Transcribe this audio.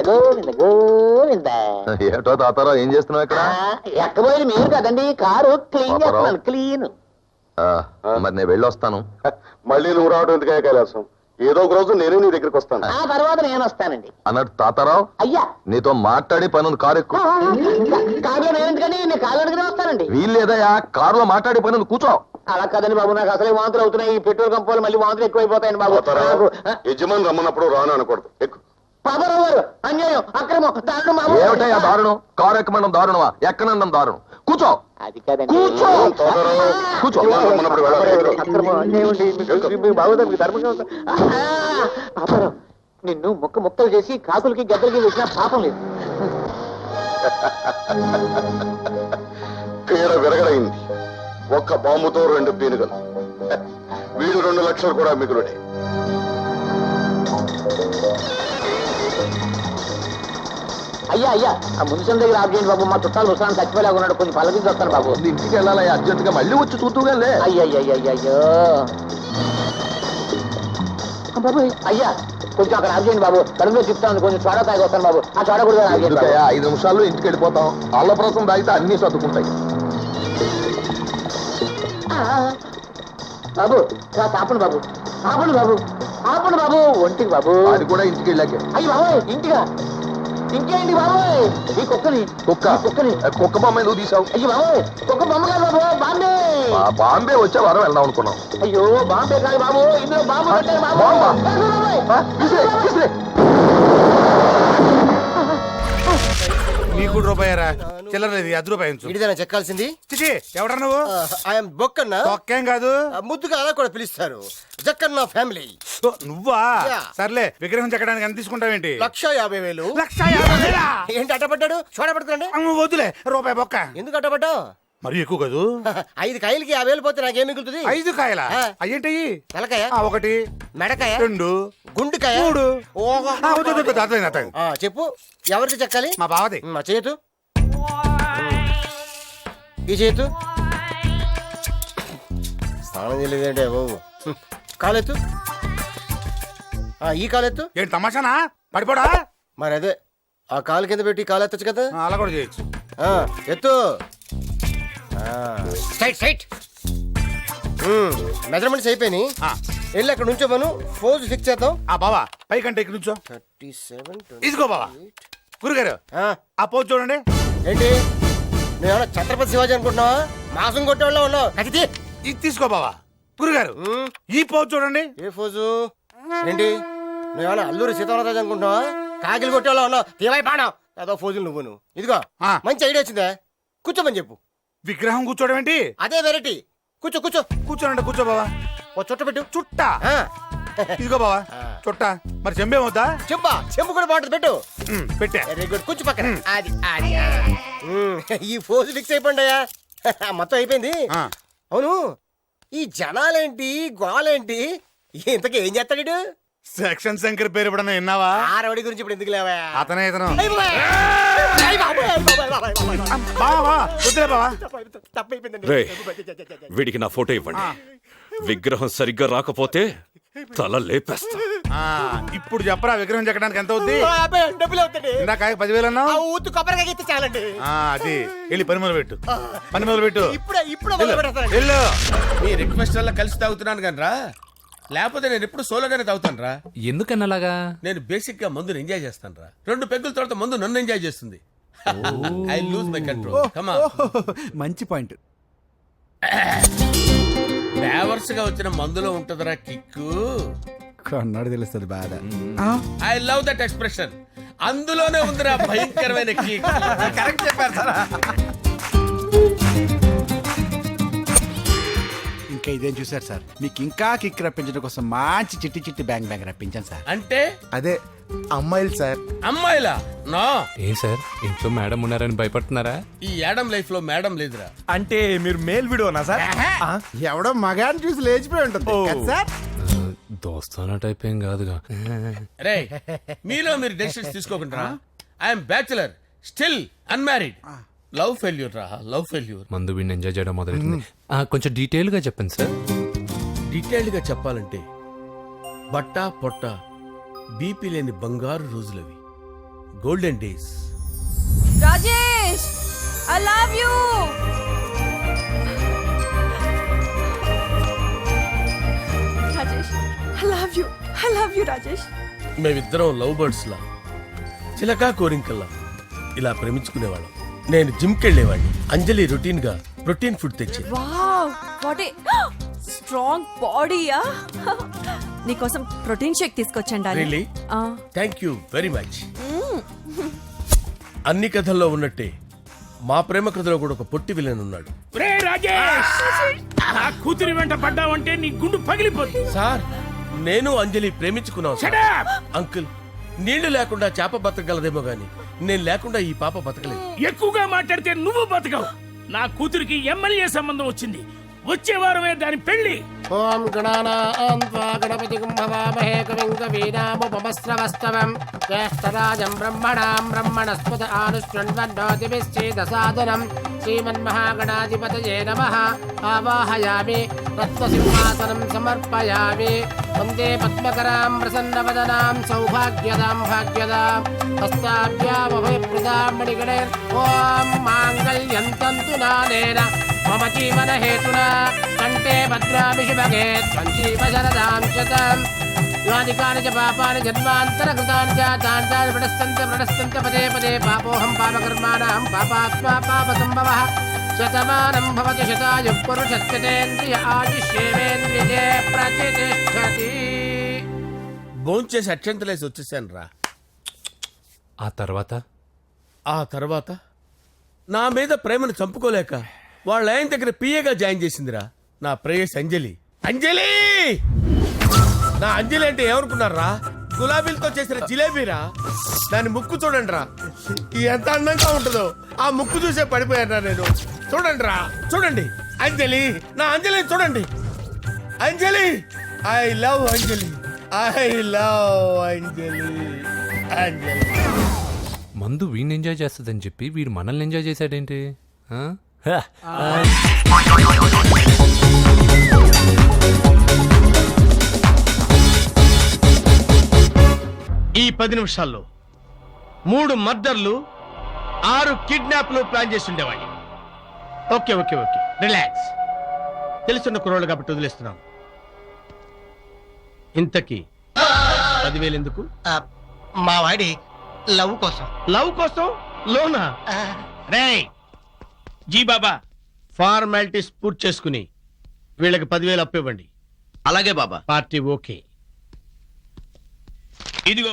గోవింద గోవింద. ఏటో తాతారా ఏం చేస్తున్నావు ఇక్కడ? ఎక్కబోయేది మీరు కదండి, కారు క్లీన్ పాపరావు. చేస్తున్నాను. క్లీన్. మరి నేను వెళ్ళొస్తాను. మళ్ళీ నువ్వు రావడం ఎందుకే కైలాసం? ఏదో ఒక రోజు నేను నీ దగ్గరికి వస్తాను. ఆ తర్వాత నేను వస్తానండి. అన్నట్టు తాతారావు, అయ్యా నీతో మాట్లాడి పని ఉంది, కారు ఎక్కువ. కారులో నేను ఎందుకని, నేను కారు అడిగితే వస్తానండి. వీల్లేదయా, కారులో మాట్లాడి పని ఉంది, కూర్చో. అలా కదండి బాబు, నాకు అసలే వాంతులు అవుతున్నాయి. ఈ పెట్రోల్ కంపోలు మళ్ళీ వాంతులు ఎక్కువైపోతాయండి బాబు. తాతారావు, యజమాని రమ్మన్నప్పుడు రాను అనకూడదు. ఎక్కు. పాపరావు గారు, అన్యాయం, అక్రమం, దారుణం బాబు. ఏమిటయ్యా దారుణం? కారు ఎక్కమడం దారుణమా, ఎక్కనండం దారుణం. కూర్చో. అది కాదండి. కూర్చో. తాతారావు, కూర్చో. యజమాని రమ్మన్నప్పుడు వెళ్ళాలి. ఎక్కు. అక్రమం, అన్యాయం అండి. మీకు బాగుందా? మీకు ధర్మంగా ఉందా? పాపరావు, నిన్ను ముక్కలు చేసి కాకులకి గద్దలకి వేసిన పాపం లేదు. పీడ విరగడైంది. ఒక్క బాంబుతో 2 పీనుగలు. వీడు 2 లక్షలు కూడా మిగులుడే. అయ్యా అయ్యా, ఆ మున్సిపల్ దగ్గర ఆఫ్ చేయండి బాబు. మా చుట్టాలు వస్తాను, చచ్చిపోలేగా ఉన్నాడు. కొంచెం పలకించి వస్తాను బాబు. ఇంటికి వెళ్ళాలయ్యా, అర్జెంటుగా మళ్ళీ వచ్చి చూద్దుగానే. అయ్యయ్యో బాబు, అయ్యా కొంచెం అక్కడ ఆఫ్ చేయండి బాబు. కడుపులో చెప్తాను, కొంచెం చోడ తాగి వస్తాను బాబు. ఆ చోడ కూడా ఆఫ్ చేయండి బాబు. 5 నిమిషాల్లో ఇంటికి వెళ్ళిపోతాం. అల్లప్రసం తాగితే అన్ని సర్దుకుంటాయి. బాబు ఆపండి బాబు, ఆపండి బాబు, ఆపండి బాబు. ఒంటికి బాబు. అది కూడా ఇంటికి వెళ్ళాకే. అయ్యి బాబోయ్, ఇంటిగా ఇంకేంటి బాబోయ్? ఈ కుక్కని కుక్కని కుక్క బొమ్మ ఎందుకు తీసావు? అయ్యి బాబోయ్, కుక్క బొమ్మ కాదు బాబు, బాంబే. బాంబే వచ్చే వారం వెళ్దాం అనుకున్నాం. అయ్యో బాంబే కాదు బాబు, ఇందులో బాంబు పెట్టారు బాబు. బాంబా? నీకు రూపాయరా చిల్లర లేదు, ₹10 ఉంచు. ఇడిదైనా చెక్కాల్సింది. చిచి, ఎవడ్రా నువ్వు? ఐఎమ్ బొక్కన్న. ఒక్కేం కాదు, ముద్దుగా అలా కూడా పిలుస్తారు. జక్కన్న ఫ్యామిలీ. ఓ, నువ్వా? యా. సర్లే, విగ్రహం చెక్కడానికి ఎంత తీసుకుంటావేంటి? 1,50,000. 1,50,000? ఏంటి అడ్డపడ్డాడు? చూడబడుకోండి. వద్దులే, రూపాయి బొక్క. ఎందుకు అడ్డపడ్డావు? మరి ఎక్కువ కాదు. 5 కాయలకి 50,000 పోతే నాకేం మిగులుతుంది? 5 కాయలా? ఆ. అయ్యేంటయి? తలకాయ, 1, మెడకాయ, 2, గుండుకాయ, 3. ఓహో. అర్థమైంది. చెప్పు, ఎవరికి చెక్కాలి? మా బావది. మా చేతు, ఈ చేతు. స్నానం చేయలేదేంటే బాబు? కాలెత్తు. ఈ కాలెత్తు. ఏంటి తమాషానా? పడిపోడా? మరి అదే, ఆ కాలు కింద పెట్టి కాలు ఎత్తచ్చు కదా. అలా కూడా చేయొచ్చు. ఎత్తు. Straight straight. మెజర్మెంట్స్ అయిపోయినాయి. వెళ్ళి అక్కడ నుంచో మనం ఫోజ్ ఫిక్స్ చేద్దాం. బావా, పైకంటే ఇక్కడ నుంచో. 37. ఇదిగో బావా. గురుగారు, ఆ పోజ్ చూడండి. ఏంటి, నువ్వేమన్నా ఛత్రపతి శివాజీ అనుకుంటున్నావా? మాసం కొట్టేవాళ్ళ ఉన్నావు. కదితి. ఇది తీసుకో బావా. గురుగారు, ఈ పోజ్ చూడండి. ఏ ఫోజు? ఏంటి, నువ్వేమన్నా అల్లూరి సీతారామరాజు అనుకుంటున్నావా? కాకిలు కొట్టేవాళ్ళ ఉన్నావు. తీవాయి బాణం ఏదో ఫోజులు నువ్వు. ఇదిగో మంచి ఐడియా వచ్చిందా? కూర్చోమని చెప్పు. విగ్రహం కూర్చోవడం ఏంటి? అదే వెరైటీ. కూర్చో కూర్చో. కూర్చోనండి, కూర్చో బావా. ఓ చుట్ట పెట్టు. చుట్ట? ఇదిగో బావా చుట్ట. మరి చెంబేమవుతా? చెంబా, చెంబు కూడా బాగుంటుంది, పెట్టు. పెట్టా. వెరీ గుడ్, కూర్చో పక్కన. అది అది ఈ ఫోజు ఫిక్స్ అయిపోండియా. మొత్తం అయిపోయింది. అవును, ఈ జనాలేంటి, గోలేంటి, ఇంతకీ ఏం చేస్తాడు? సెక్షన్ శంకర్ పేరు ఎప్పుడన్నా విన్నావా? ఆరవడి గురించి ఇప్పుడు ఎందుకు లేవా? అతనే ఇతను. బావా వద్దులే బావా. రేయ్, వీడికి నా ఫోటో ఇవ్వండి. విగ్రహం సరిగ్గా రాకపోతే తల లేపేస్తా. ఇప్పుడు చెప్పరా, విగ్రహం చెక్కడానికి ఎంత అవుద్ది? డబ్బులు అవుతాయి. ఇందాక 10,000 అన్నావు. ఊతు కొబ్బరికాయ ఇస్తే చాలండి. అది వెళ్ళి పని మొదలు పెట్టు. పని మొదలు పెట్టు. ఇప్పుడు వెళ్ళు. మీ రిక్వెస్ట్ వల్ల కలిసి తాగుతున్నాను కానీ రా, లేకపోతే నేను ఎప్పుడు సోలోగానే తాగుతాను రా. ఎందుకన్నలాగా? నేను బేసిక్ గా మందుని ఎంజాయ్ చేస్తాను రా. 2 పెగ్గుల తర్వాత మందు నన్ను ఎంజాయ్ చేస్తుంది. I lose my control. Come on. మంచి పాయింట్. ఫ్లేవర్స్ గా వచ్చిన మందులో ఉంటదరా కిక్కు. కన్నాడు తెలుస్తుంది బాధ. I love that expression. అందులోనే ఉందిరా భయంకరమైన కిక్. కరెక్ట్ చెప్పారు సార్. ఇంకా ఇదేం చూసారు సార్, మీకు ఇంకా కిక్ రప్పించడం కోసం మంచి చిట్టి చిట్టి బ్యాంగ్ బ్యాంగ్ రప్పించాను సార్. అంటే అదే అమ్మాయిలు సార్. అమ్మాయిలా? నో. ఏం సార్, ఇంట్లో మేడం ఉన్నారని భయపడుతున్నారా? ఈ యాడమ్ లైఫ్ లో మేడం లేదురా. అంటే మీరు మేల్ వీడియోనా సార్? ఎవడో మగాన్ని చూసి లేచిపోయి ఉంటుంది సార్. దోస్తానా టైప్ ఏం కాదుగా. రే, మీలో మీరు డెసిషన్స్ తీసుకోకుండా. I'm bachelor, still unmarried. Love failure రా, లవ్ ఫెయిల్యూర్. మందు వీడిని ఎంజాయ్ చేయడం మొదలైంది. కొంచెం డీటెయిల్ గా చెప్పండి సార్. డీటెయిల్డ్ గా చెప్పాలంటే బట్టా పొట్ట బీపీ లేని బంగారు రోజులవి. Golden days. Rajesh I love you. Rajesh I love you. I love you Rajesh. మేమిద్దరం లవ్ బర్డ్స్ లా, చిలకా కోరింకల్లా ఇలా ప్రేమించుకునేవాళ్ళం. నేను జిమ్కి వెళ్ళేవాడిని, అంజలి రొటీన్ గా ప్రోటీన్ ఫుడ్ తెచ్చేది. వావ్ వాట్ ఏ స్ట్రాంగ్ బాడీయా. నీకోసం ప్రోటీన్ షేక్ తీసుకొచ్చండి. Really? Thank you very much. అన్ని కథల్లో ఉన్నట్టే మా ప్రేమ కథలో కూడా ఒక పొట్టి విలన్ ఉన్నాడు. కూతురి వెంట పడ్డావంటే నీ గుండు పగిలిపోతుంది. సార్ నేను అంజలి ప్రేమించుకున్నాను సార్. అంకుల్, నీళ్లు లేకుండా చేప బతకగలదేమో గాని నేను లేకుండా ఈ పాప బతకలేదు. ఎక్కువగా మాట్లాడితే నువ్వు బతకవు. నా కూతురికి ఎమ్మెల్యే సంబంధం వచ్చింది. వచ్చే వారమే దాని పెళ్లి. ఓం గణానాన్వా గణపతిం భవామహే కవిం కవీనాముపమస్రవస్తవం జ్యేష్ఠరాజం బ్రహ్మణాం బ్రహ్మణస్పద ఆనుష్ణ్వన్నోతిభిశ్చేదసాదనం శ్రీమన్మహాగణాధిపతయే నమః. ఆవాహయామి తత్వసింహాసనం సమర్పయామి. వందే పద్మకరాం ప్రసన్నవదనాం సౌభాగ్యదాం భాగ్యదాం హస్తాభ్యామభయప్రదాం మణిగణైర్. ఓం మాంగళ్యం తంతు నానేన మమ జీవన హేతునా కంటే భద్రామి శుభగే త్వం జీవ శరదాం శతం. యాని కాని చ పాపాని జన్మాంతరకృతాని చ తాని తాని ప్రణశ్యంత పదే పదే పాపోహం పాపకర్మాణం పాపాత్మా పాపసంభవః. శతమానం భవతి శతాయుః పురుషస్యేంద్రియ ఆయుష్యేంద్రియే ప్రతిష్టతి. భోంచేసి అక్షంతలేసి వచ్చేసాను రా. ఆ తర్వాత ఆ తర్వాత నా మీద ప్రేమను చంపుకోలేక వాళ్ళ ఆయన దగ్గర పిఏగా జాయిన్ చేసిందిరా నా ప్రేయస్ అంజలి. అంజలి నా అంజలి అంటే ఏమనుకున్నారా? గులాబీలతో చేసిన జిలేబీరా. దాని ముక్కు చూడండి రా, ఎంత అందంగా ఉంటుందో. ఆ ముక్కు చూసే పడిపోయారా నేను. చూడండి రా, చూడండి అంజలి, నా అంజలిని చూడండి. Anjali, I love Anjali, I love Anjali. Anjali మందు వీడిని ఎంజాయ్ చేస్తుందని చెప్పి వీడు మనల్ని ఎంజాయ్ చేశాడేంటి? ఆ? హ. ఈ 10 నిమిషాల్లో 3 మర్డర్లు 6 కిడ్నాప్లు ప్లాన్ చేసి ఉండేవాడిని. Okay okay okay relax. తెలుసున్న కుర్రోళ్ళు కాబట్టి వదిలేస్తున్నాం. ఇంతకీ 10,000 ఎందుకు? మా వాడి లవ్ కోసం. లవ్ కోసం లోనా? రేయ్ జీ బాబా, ఫార్మాలిటీస్ పూర్తి చేసుకుని వీళ్ళకి 10,000 అప్పు ఇవ్వండి. అలాగే బాబా. Party okay. ఇదిగో